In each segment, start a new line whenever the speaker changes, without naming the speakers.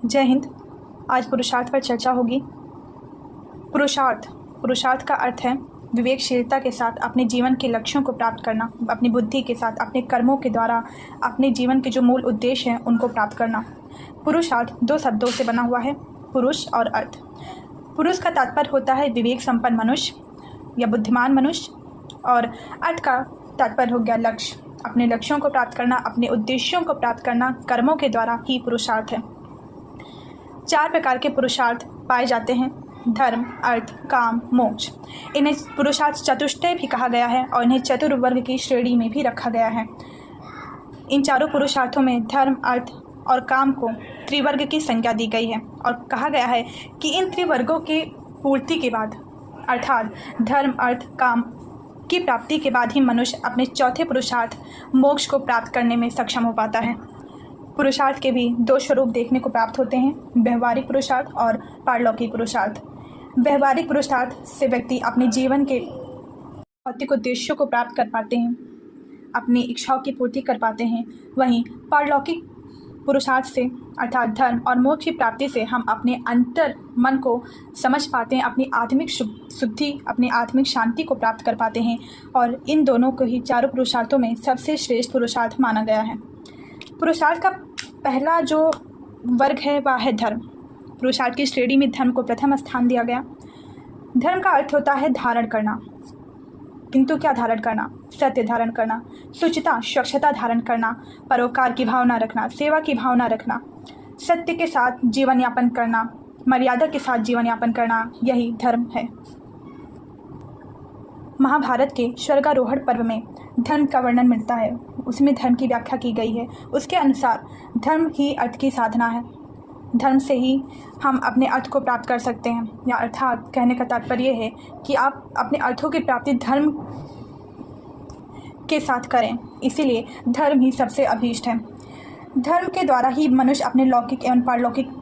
जय हिंद। आज पुरुषार्थ पर चर्चा होगी। पुरुषार्थ का अर्थ है विवेकशीलता के साथ अपने जीवन के लक्ष्यों को प्राप्त करना, अपनी बुद्धि के साथ अपने कर्मों के द्वारा अपने जीवन के जो मूल उद्देश्य हैं उनको प्राप्त करना। पुरुषार्थ दो शब्दों से बना हुआ है, पुरुष और अर्थ। पुरुष का तात्पर्य होता है विवेक संपन्न मनुष्य या बुद्धिमान मनुष्य, और अर्थ का तात्पर्य हो गया लक्ष्य, अपने लक्ष्यों को प्राप्त करना, अपने उद्देश्यों को प्राप्त करना कर्मों के द्वारा ही पुरुषार्थ है। 4 प्रकार के पुरुषार्थ पाए जाते हैं: धर्म, अर्थ, काम, मोक्ष। इन्हें पुरुषार्थ चतुष्टय भी कहा गया है और इन्हें चतुर्वर्ग की श्रेणी में भी रखा गया है। इन चारों पुरुषार्थों में धर्म, अर्थ और काम को त्रिवर्ग की संज्ञा दी गई है और कहा गया है कि इन त्रिवर्गों की पूर्ति के बाद, अर्थात धर्म, अर्थ, काम की प्राप्ति के बाद ही मनुष्य अपने चौथे पुरुषार्थ मोक्ष को प्राप्त करने में सक्षम हो पाता है। पुरुषार्थ के भी 2 स्वरूप देखने को प्राप्त होते हैं: व्यवहारिक पुरुषार्थ और पारलौकिक पुरुषार्थ। व्यवहारिक पुरुषार्थ से व्यक्ति अपने जीवन के भौतिक उद्देश्यों को प्राप्त कर पाते हैं, अपनी इच्छाओं की पूर्ति कर पाते हैं। वहीं पारलौकिक पुरुषार्थ से अर्थात धर्म और मोक्ष की प्राप्ति से हम अपने अंतर मन को समझ पाते हैं, अपनी आत्मिक शुद्धि, अपनी आत्मिक शांति को प्राप्त कर पाते हैं, और इन दोनों को ही चारों पुरुषार्थों में सबसे श्रेष्ठ पुरुषार्थ माना गया है। पुरुषार्थ का पहला जो वर्ग है वह है धर्म। पुरुषार्थ की श्रेणी में धर्म को प्रथम स्थान दिया गया। धर्म का अर्थ होता है धारण करना, किंतु क्या धारण करना? सत्य धारण करना, शुचिता, स्वच्छता धारण करना, परोपकार की भावना रखना, सेवा की भावना रखना, सत्य के साथ जीवन यापन करना, मर्यादा के साथ जीवन यापन करना, यही धर्म है। महाभारत के स्वर्गारोहण पर्व में धर्म का वर्णन मिलता है, उसमें धर्म की व्याख्या की गई है। उसके अनुसार धर्म ही अर्थ की साधना है। धर्म से ही हम अपने अर्थ को प्राप्त कर सकते हैं, या अर्थात कहने का तात्पर्य है कि आप अपने अर्थों की प्राप्ति धर्म के साथ करें। इसीलिए धर्म ही सबसे अभीष्ट है। धर्म के द्वारा ही मनुष्य अपने लौकिक एवं पारलौकिक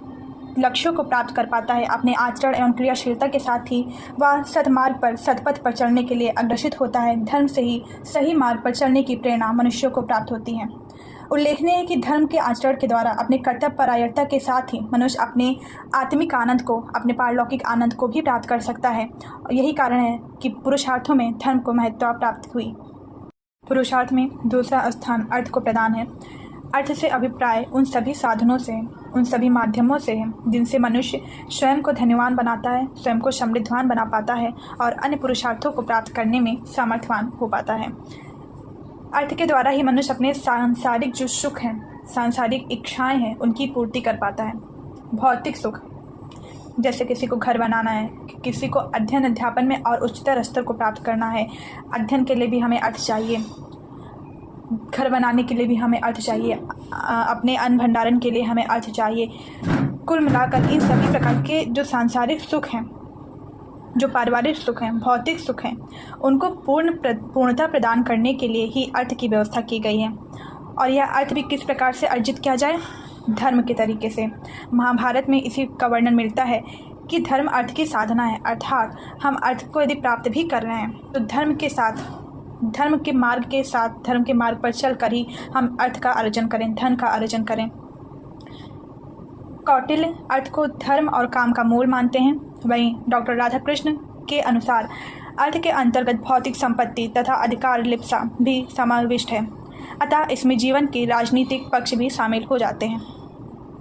लक्ष्यों को प्राप्त कर पाता है। अपने आचरण एवं क्रियाशीलता के साथ ही वह सदमार्ग पर, सदपथ पर चलने के लिए अग्रसित होता है। धर्म से ही सही मार्ग पर चलने की प्रेरणा मनुष्यों को प्राप्त होती है। उल्लेखनीय है कि धर्म के आचरण के द्वारा अपने कर्तव्य परायणता के साथ ही मनुष्य अपने आत्मिक आनंद को, अपने पारलौकिक आनंद को भी प्राप्त कर सकता है। यही कारण है कि पुरुषार्थों में धर्म को महत्ता प्राप्त हुई। पुरुषार्थ में दूसरा स्थान अर्थ को प्रदान है। अर्थ से अभिप्राय उन सभी साधनों से, उन सभी माध्यमों से है जिनसे मनुष्य स्वयं को धन्यवान बनाता है, स्वयं को समृद्धवान बना पाता है और अन्य पुरुषार्थों को प्राप्त करने में सामर्थ्यवान हो पाता है। अर्थ के द्वारा ही मनुष्य अपने सांसारिक जो सुख हैं, सांसारिक इच्छाएं हैं, उनकी पूर्ति कर पाता है। भौतिक सुख, जैसे किसी को घर बनाना है, किसी को अध्ययन अध्यापन में और उच्चतर स्तर को प्राप्त करना है, अध्ययन के लिए भी हमें अर्थ चाहिए, घर बनाने के लिए भी हमें अर्थ चाहिए, अपने अन्न भंडारण के लिए हमें अर्थ चाहिए। कुल मिलाकर इन सभी प्रकार के जो सांसारिक सुख हैं, जो पारिवारिक सुख हैं, भौतिक सुख हैं, उनको पूर्णता प्रदान करने के लिए ही अर्थ की व्यवस्था की गई है। और यह अर्थ भी किस प्रकार से अर्जित किया जाए? धर्म के तरीके से। महाभारत में इसी का वर्णन मिलता है कि धर्म अर्थ की साधना है, अर्थात हम अर्थ को यदि प्राप्त भी कर रहे हैं तो धर्म के साथ, धर्म के मार्ग के साथ, धर्म के मार्ग पर चलकर ही हम अर्थ का अर्जन करें, धन का अर्जन करें। कौटिल्य अर्थ को धर्म और काम का मूल मानते हैं। वहीं डॉक्टर राधाकृष्ण के अनुसार अर्थ के अंतर्गत भौतिक संपत्ति तथा अधिकार लिप्सा भी समाविष्ट है, अतः इसमें जीवन के राजनीतिक पक्ष भी शामिल हो जाते हैं।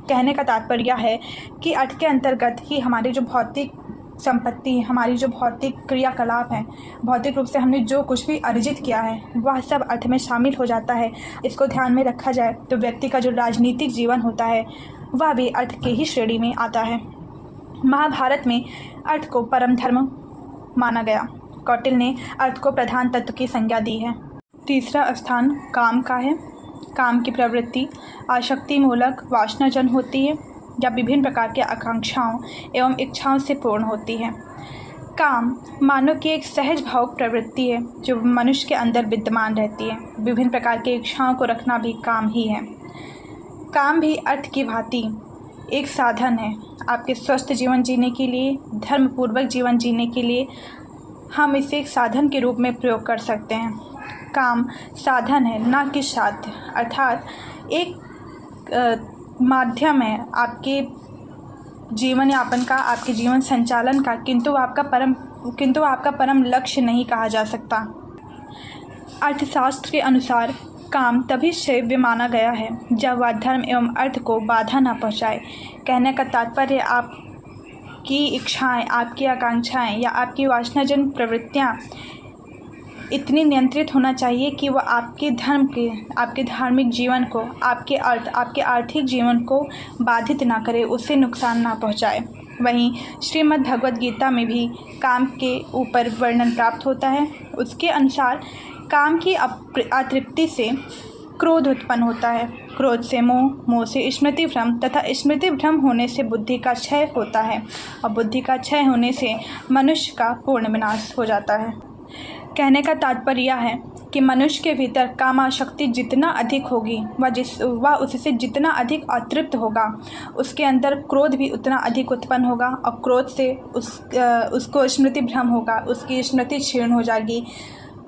कहने का तात्पर्य यह है कि अर्थ के अंतर्गत ही हमारी जो भौतिक संपत्ति, हमारी जो भौतिक क्रियाकलाप हैं, भौतिक रूप से हमने जो कुछ भी अर्जित किया है वह सब अर्थ में शामिल हो जाता है। इसको ध्यान में रखा जाए तो व्यक्ति का जो राजनीतिक जीवन होता है वह भी अर्थ के ही श्रेणी में आता है। महाभारत में अर्थ को परम धर्म माना गया। कौटिल्य ने अर्थ को प्रधान तत्व की संज्ञा दी है। तीसरा स्थान काम का है। काम की प्रवृत्ति आसक्ति मूलक वासनाजन होती है या विभिन्न प्रकार की आकांक्षाओं एवं इच्छाओं से पूर्ण होती है। काम मानव की एक सहज भाव प्रवृत्ति है जो मनुष्य के अंदर विद्यमान रहती है। विभिन्न प्रकार की इच्छाओं को रखना भी काम ही है। काम भी अर्थ की भांति एक साधन है आपके स्वस्थ जीवन जीने के लिए, धर्मपूर्वक जीवन जीने के लिए हम इसे एक साधन के रूप में प्रयोग कर सकते हैं। काम साधन है, ना कि साध्य, अर्थात एक माध्यम है आपके जीवन यापन का, आपके जीवन संचालन का, किंतु आपका परम लक्ष्य नहीं कहा जा सकता। अर्थशास्त्र के अनुसार काम तभी श्रेय माना गया है जब वह धर्म एवं अर्थ को बाधा न पहुँचाए। कहने का तात्पर्य आपकी इच्छाएं, आपकी आकांक्षाएं या आपकी वासनाजन प्रवृत्तियां इतनी नियंत्रित होना चाहिए कि वह आपके धार्मिक जीवन को, आपके आर्थिक जीवन को बाधित ना करे, उससे नुकसान ना पहुंचाए। वहीं श्रीमद् भगवद गीता में भी काम के ऊपर वर्णन प्राप्त होता है। उसके अनुसार काम की अतृप्ति से क्रोध उत्पन्न होता है, क्रोध से मोह, मोह से स्मृति भ्रम तथा स्मृति भ्रम होने से बुद्धि का क्षय होता है और बुद्धि का क्षय होने से मनुष्य का पूर्ण विनाश हो जाता है। कहने का तात्पर्य यह है कि मनुष्य के भीतर कामाशक्ति जितना अधिक होगी, वह उससे जितना अधिक अतृप्त होगा, उसके अंदर क्रोध भी उतना अधिक उत्पन्न होगा और क्रोध से उसको स्मृति भ्रम होगा, उसकी स्मृति क्षीण हो जाएगी,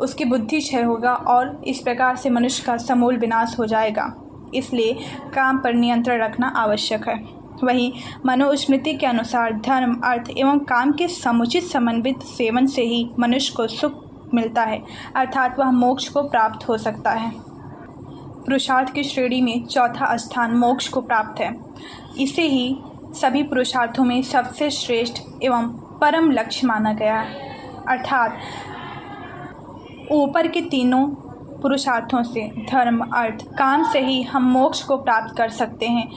उसकी बुद्धि क्षय होगा और इस प्रकार से मनुष्य का समूल विनाश हो जाएगा। इसलिए काम पर नियंत्रण रखना आवश्यक है। वहीं मनुस्मृति के अनुसार धर्म, अर्थ एवं काम के समुचित समन्वित सेवन से ही मनुष्य को सुख मिलता है, अर्थात वह मोक्ष को प्राप्त हो सकता है। पुरुषार्थ की श्रेणी में चौथा स्थान मोक्ष को प्राप्त है। इसे ही सभी पुरुषार्थों में सबसे श्रेष्ठ एवं परम लक्ष्य माना गया है। अर्थात ऊपर के तीनों पुरुषार्थों से, धर्म, अर्थ, काम से ही हम मोक्ष को प्राप्त कर सकते हैं,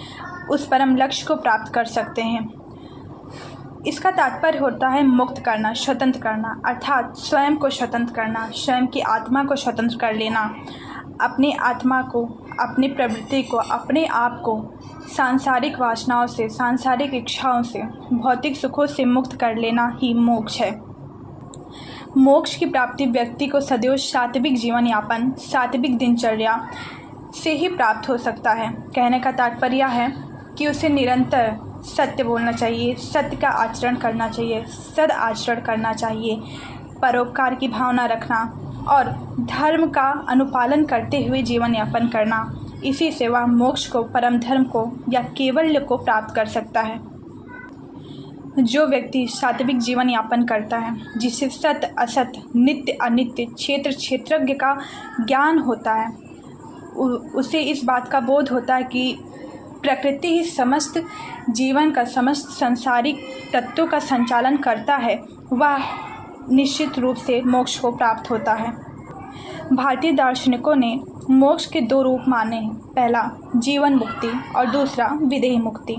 उस परम लक्ष्य को प्राप्त कर सकते हैं। इसका तात्पर्य होता है मुक्त करना, स्वतंत्र करना, अर्थात स्वयं को स्वतंत्र करना, स्वयं की आत्मा को स्वतंत्र कर लेना, अपनी आत्मा को, अपनी प्रवृत्ति को, अपने आप को सांसारिक वासनाओं से, सांसारिक इच्छाओं से, भौतिक सुखों से मुक्त कर लेना ही मोक्ष है। मोक्ष की प्राप्ति व्यक्ति को सदैव सात्विक जीवन यापन, सात्विक दिनचर्या से ही प्राप्त हो सकता है। कहने का तात्पर्य है कि उसे निरंतर सत्य बोलना चाहिए, सत्य का आचरण करना चाहिए, सद आचरण करना चाहिए, परोपकार की भावना रखना और धर्म का अनुपालन करते हुए जीवन यापन करना। इसी से वह मोक्ष को, परम धर्म को या केवल्य को प्राप्त कर सकता है। जो व्यक्ति सात्विक जीवन यापन करता है, जिसे सत्य, असत्य, नित्य, अनित्य, क्षेत्र, क्षेत्रज्ञ का ज्ञान होता है, उसे इस बात का बोध होता है कि प्रकृति ही समस्त जीवन का, समस्त सांसारिक तत्वों का संचालन करता है, वह निश्चित रूप से मोक्ष को प्राप्त होता है। भारतीय दार्शनिकों ने मोक्ष के दो रूप माने हैं। पहला जीवन मुक्ति और दूसरा विदेह मुक्ति।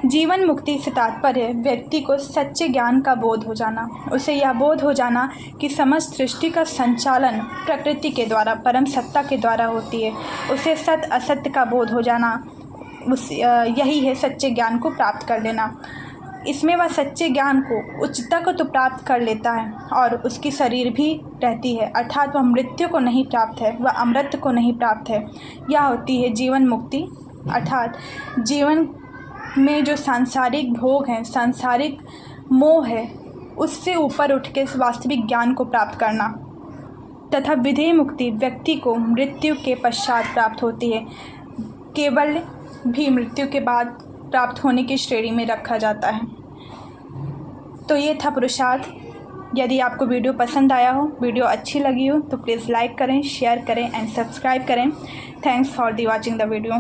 जीवन मुक्ति से तात्पर्य व्यक्ति को सच्चे ज्ञान का बोध हो जाना, उसे यह बोध हो जाना कि समस्त सृष्टि का संचालन प्रकृति के द्वारा, परम सत्ता के द्वारा होती है। उसे सत्य असत्य का बोध हो जाना, यही है सच्चे ज्ञान को प्राप्त कर लेना। इसमें वह सच्चे ज्ञान को, उच्चता को तो प्राप्त कर लेता है और उसकी शरीर भी रहती है, अर्थात वह मृत्यु को नहीं प्राप्त है, वह अमृत को नहीं प्राप्त है। यह होती है जीवन मुक्ति, अर्थात जीवन में जो सांसारिक भोग हैं, सांसारिक मोह है, उससे ऊपर उठ के वास्तविक ज्ञान को प्राप्त करना। तथा विदेह मुक्ति व्यक्ति को मृत्यु के पश्चात प्राप्त होती है, केवल भी मृत्यु के बाद प्राप्त होने की श्रेणी में रखा जाता है। तो ये था पुरुषार्थ। यदि आपको वीडियो पसंद आया हो, वीडियो अच्छी लगी हो, तो प्लीज़ लाइक करें, शेयर करें एंड सब्सक्राइब करें। Thanks for the watching the video.